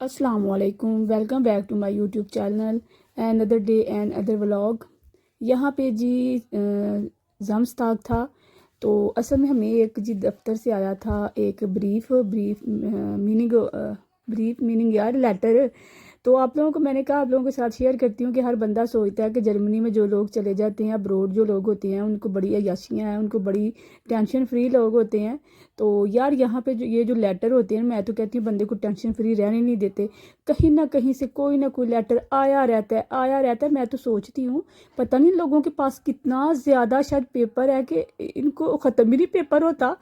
السلام علیکم، welcome back to my YouTube channel and other day and other vlog. یہاں پہ جی زمستاک تھا، تو اصل میں ہمیں ایک جی دفتر سے آیا تھا ایک بریف میننگ یار لیٹر۔ تو آپ لوگوں کو میں نے کہا آپ لوگوں کے ساتھ شیئر کرتی ہوں کہ ہر بندہ سوچتا ہے کہ جرمنی میں جو لوگ چلے جاتے ہیں، ابروڈ جو لوگ ہوتے ہیں، ان کو بڑی عیاشیاں ہیں، ان کو بڑی ٹینشن فری لوگ ہوتے ہیں۔ تو یار یہاں پہ یہ جو لیٹر ہوتے ہیں، میں تو کہتی ہوں بندے کو ٹینشن فری رہنے نہیں دیتے، کہیں نہ کہیں سے کوئی نہ کوئی لیٹر آیا رہتا ہے۔ میں تو سوچتی ہوں پتہ نہیں لوگوں کے پاس کتنا زیادہ شاید پیپر ہے کہ ان کو ختم ہی نہیں پیپر ہوتا۔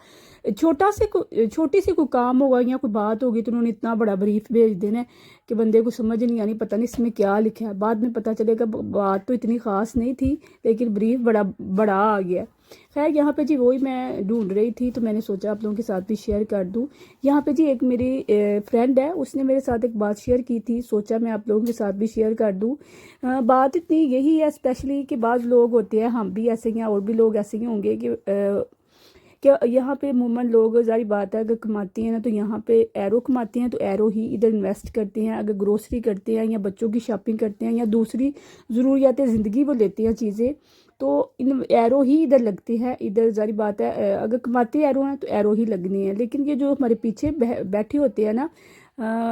چھوٹی سی کوئی کام ہوگا یا کوئی بات ہوگی تو انہوں نے اتنا بڑا بریف بھیج دینا ہے کہ بندے کو سمجھ نہیں آنی، پتہ نہیں اس میں کیا لکھا ہے۔ بعد میں پتہ چلے گا بات تو اتنی خاص نہیں تھی، لیکن بریف بڑا آ گیا۔ خیر یہاں پہ جی وہی میں ڈھونڈ رہی تھی، تو میں نے سوچا آپ لوگوں کے ساتھ بھی شیئر کر دوں۔ یہاں پہ جی ایک میری فرینڈ ہے، اس نے میرے ساتھ ایک بات شیئر کی تھی، سوچا میں آپ لوگوں کے ساتھ بھی شیئر کر دوں۔ بات اتنی یہی ہے اسپیشلی کہ بعض لوگ ہوتے ہیں، ہم بھی ایسے ہیں اور بھی لوگ ایسے ہی ہوں گے کہ یہاں پہ عموماً لوگ ظاہر بات ہے اگر کماتے ہیں نا تو یہاں پہ ایرو کماتے ہیں تو ایرو ہی ادھر انویسٹ کرتے ہیں۔ اگر گروسری کرتے ہیں یا بچوں کی شاپنگ کرتے ہیں یا دوسری ضروریات زندگی وہ لیتے ہیں چیزیں، تو ان ایرو ہی ادھر لگتے ہیں۔ ادھر ظاہر بات ہے اگر کماتے ایرو ہیں تو ایرو ہی لگنے ہیں، لیکن یہ جو ہمارے پیچھے بیٹھے ہوتے ہیں نا،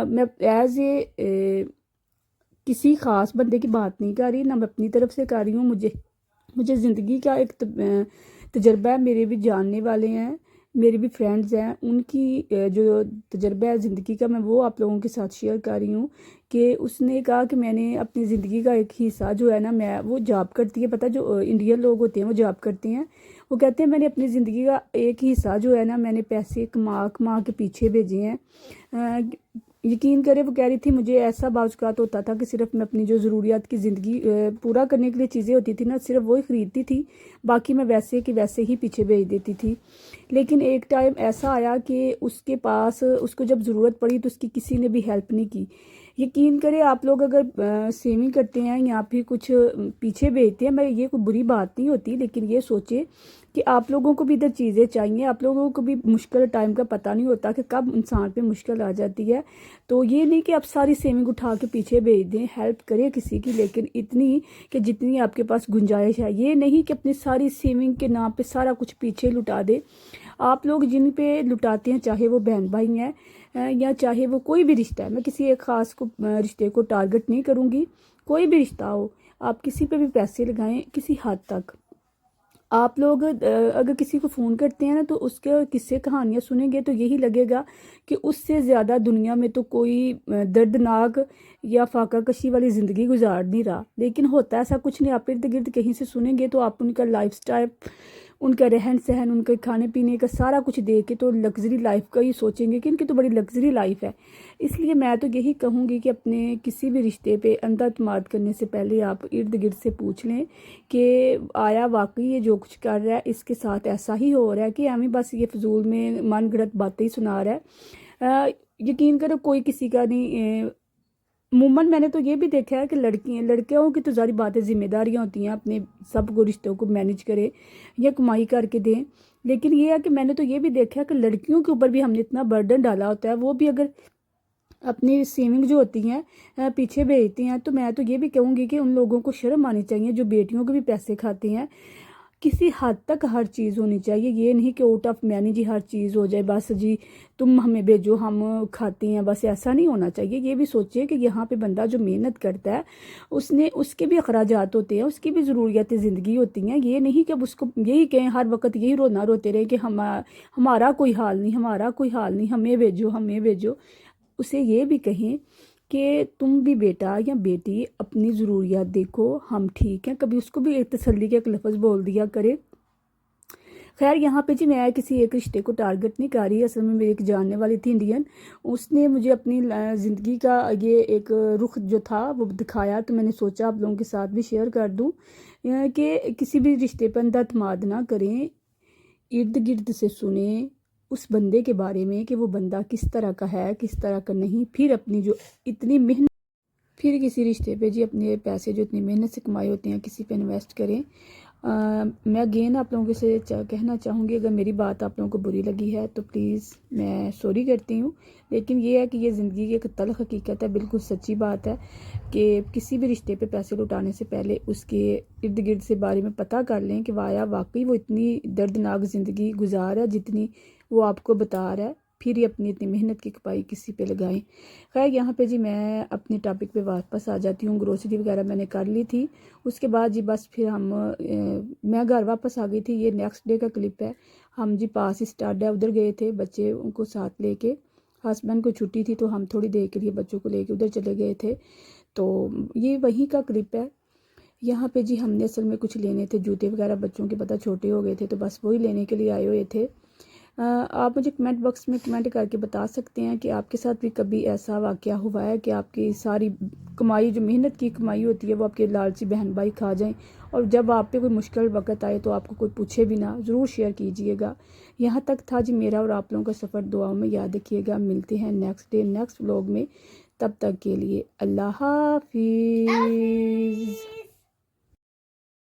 میں ایز اے کسی خاص بندے کی بات نہیں کر رہی، نہ میں اپنی طرف سے کر رہی ہوں، مجھے زندگی کا ایک تجربہ ہے، میرے بھی جاننے والے ہیں، میرے بھی فرینڈز ہیں، ان کی جو تجربہ ہے زندگی کا میں وہ آپ لوگوں کے ساتھ شیئر کر رہی ہوں۔ کہ اس نے کہا کہ میں نے اپنی زندگی کا ایک حصہ جو ہے نا، وہ جاب کرتی ہے، پتہ جو انڈین لوگ ہوتے ہیں وہ جاب کرتے ہیں، وہ کہتے ہیں میں نے اپنی زندگی کا ایک حصہ جو ہے نا میں نے پیسے کما کے پیچھے بھیجے ہیں۔ یقین کرے وہ کہہ رہی تھی مجھے ایسا بعض اوقات ہوتا تھا کہ صرف میں اپنی جو ضروریات کی زندگی پورا کرنے کے لیے چیزیں ہوتی تھی نا، صرف وہی خریدتی تھی، باقی میں ویسے کہ ویسے ہی پیچھے بھیج دیتی تھی۔ لیکن ایک ٹائم ایسا آیا کہ اس کے پاس اس کو جب ضرورت پڑی تو اس کی کسی نے بھی ہیلپ نہیں کی۔ یقین کرے آپ لوگ اگر سیونگ کرتے ہیں یا پھر کچھ پیچھے بھیجتے ہیں، میں یہ کوئی بری بات نہیں ہوتی، لیکن یہ سوچے کہ آپ لوگوں کو بھی ادھر چیزیں چاہیے، آپ لوگوں کو بھی مشکل ٹائم کا پتہ نہیں ہوتا کہ کب انسان پہ مشکل آ جاتی ہے۔ تو یہ نہیں کہ آپ ساری سیونگ اٹھا کے پیچھے بھیج دیں، ہیلپ کریں کسی کی، لیکن اتنی کہ جتنی آپ کے پاس گنجائش ہے۔ یہ نہیں کہ اپنی ساری سیونگ کے نام پہ سارا کچھ پیچھے لٹا دے۔ آپ لوگ جن پہ لٹاتے ہیں، چاہے وہ بہن بھائی ہیں یا چاہے وہ کوئی بھی رشتہ ہے، میں کسی ایک خاص رشتے کو ٹارگٹ نہیں کروں گی، کوئی بھی رشتہ ہو، آپ کسی پہ بھی پیسے لگائیں کسی حد تک۔ آپ لوگ اگر کسی کو فون کرتے ہیں نا تو اس کے قصے کہانیاں سنیں گے تو یہی لگے گا کہ اس سے زیادہ دنیا میں تو کوئی دردناک یا فاقہ کشی والی زندگی گزار نہیں رہا، لیکن ہوتا ایسا کچھ نہیں۔ آپ ارد گرد کہیں سے سنیں گے تو آپ ان کا لائف سٹائل، ان کا رہن سہن، ان کے کھانے پینے کا سارا کچھ دیکھ کے تو لگژری لائف کا ہی سوچیں گے کہ ان کی تو بڑی لگژری لائف ہے۔ اس لیے میں تو یہی کہوں گی کہ اپنے کسی بھی رشتے پہ اندھا اعتماد کرنے سے پہلے آپ ارد گرد سے پوچھ لیں کہ آیا واقعی یہ جو کچھ کر رہا ہے اس کے ساتھ ایسا ہی ہو رہا ہے کہ ہمیں بس یہ فضول میں من گھڑت باتیں ہی سنا رہا ہے۔ یقین کرو کوئی کسی کا نہیں۔ عموماً میں نے تو یہ بھی دیکھا ہے کہ لڑکیوں کی تو ظاہر باتیں ذمہ داریاں ہوتی ہیں، اپنے سب کو رشتوں کو مینج کرے یا کمائی کر کے دیں، لیکن یہ ہے کہ میں نے تو یہ بھی دیکھا ہے کہ لڑکیوں کے اوپر بھی ہم نے اتنا برڈن ڈالا ہوتا ہے، وہ بھی اگر اپنی سیونگ جو ہوتی ہیں پیچھے بھیجتی ہیں، تو میں تو یہ بھی کہوں گی کہ ان لوگوں کو شرم آنی چاہیے جو بیٹیوں کے بھی پیسے کھاتے ہیں۔ کسی حد تک ہر چیز ہونی چاہیے، یہ نہیں کہ آؤٹ آف مینی جی ہر چیز ہو جائے، بس جی تم ہمیں بھیجو ہم کھاتے ہیں، بس ایسا نہیں ہونا چاہیے۔ یہ بھی سوچئے کہ یہاں پہ بندہ جو محنت کرتا ہے اس کے بھی اخراجات ہوتے ہیں، اس کی بھی ضروریات زندگی ہوتی ہیں۔ یہ نہیں کہ اب اس کو یہی کہیں ہر وقت یہی روتے رہے کہ ہمارا کوئی حال نہیں، ہمیں بھیجو۔ اسے یہ بھی کہیں کہ تم بھی بیٹا یا بیٹی اپنی ضروریات دیکھو، ہم ٹھیک ہیں، کبھی اس کو بھی ایک تسلی کے ایک لفظ بول دیا کرے۔ خیر یہاں پہ جی میں کسی ایک رشتے کو ٹارگٹ نہیں کر رہی، اصل میں میری ایک جاننے والی تھی انڈین، اس نے مجھے اپنی زندگی کا یہ ایک رخ جو تھا وہ دکھایا، تو میں نے سوچا آپ لوگوں کے ساتھ بھی شیئر کر دوں کہ کسی بھی رشتے پر اندھا اعتماد نہ کریں، ارد گرد سے سنیں اس بندے کے بارے میں کہ وہ بندہ کس طرح کا ہے کس طرح کا نہیں، پھر اپنی جو اتنی محنت، پھر کسی رشتے پہ جی اپنے پیسے جو اتنی محنت سے کمائے ہوتے ہیں کسی پہ انویسٹ کریں۔ میں اگین آپ لوگوں سے کہنا چاہوں گی، اگر میری بات آپ لوگوں کو بری لگی ہے تو پلیز میں سوری کرتی ہوں، لیکن یہ ہے کہ یہ زندگی کی ایک تلخ حقیقت ہے، بالکل سچی بات ہے کہ کسی بھی رشتے پہ پیسے لٹانے سے پہلے اس کے ارد گرد سے بارے میں پتہ کر لیں کہ واقعی وہ اتنی دردناک زندگی گزار ہے جتنی وہ آپ کو بتا رہا ہے، پھر ہی اپنی اتنی محنت کی کپائی کسی پہ لگائیں۔ خیر یہاں پہ جی میں اپنی ٹاپک پہ واپس آ جاتی ہوں۔ گروسری وغیرہ میں نے کر لی تھی، اس کے بعد جی بس پھر میں گھر واپس آ گئی تھی۔ یہ نیکسٹ ڈے کا کلپ ہے۔ ہم جی پاس ہی اسٹارٹ ہے ادھر گئے تھے، بچے ان کو ساتھ لے کے، ہسبینڈ کو چھٹی تھی تو ہم تھوڑی دیر کے لیے بچوں کو لے کے ادھر چلے گئے تھے، تو یہ وہیں کا کلپ ہے۔ یہاں پہ جی ہم نے اصل میں کچھ لینے تھے، جوتے وغیرہ بچوں کے، پتہ چھوٹے ہو گئے تھے تو بس وہی لینے کے لیے آئے ہوئے تھے۔ آپ مجھے کمنٹ باکس میں کمنٹ کر کے بتا سکتے ہیں کہ آپ کے ساتھ بھی کبھی ایسا واقعہ ہوا ہے کہ آپ کی ساری کمائی، جو محنت کی کمائی ہوتی ہے، وہ آپ کے لالچی بہن بھائی کھا جائیں، اور جب آپ پہ کوئی مشکل وقت آئے تو آپ کو کوئی پوچھے بھی نہ۔ ضرور شیئر کیجئے گا۔ یہاں تک تھا جی میرا اور آپ لوگوں کا سفر، دعاؤں میں یاد رکھیے گا۔ ملتے ہیں نیکسٹ ڈے نیکسٹ ولاگ میں، تب تک کے لیے اللہ حافظ۔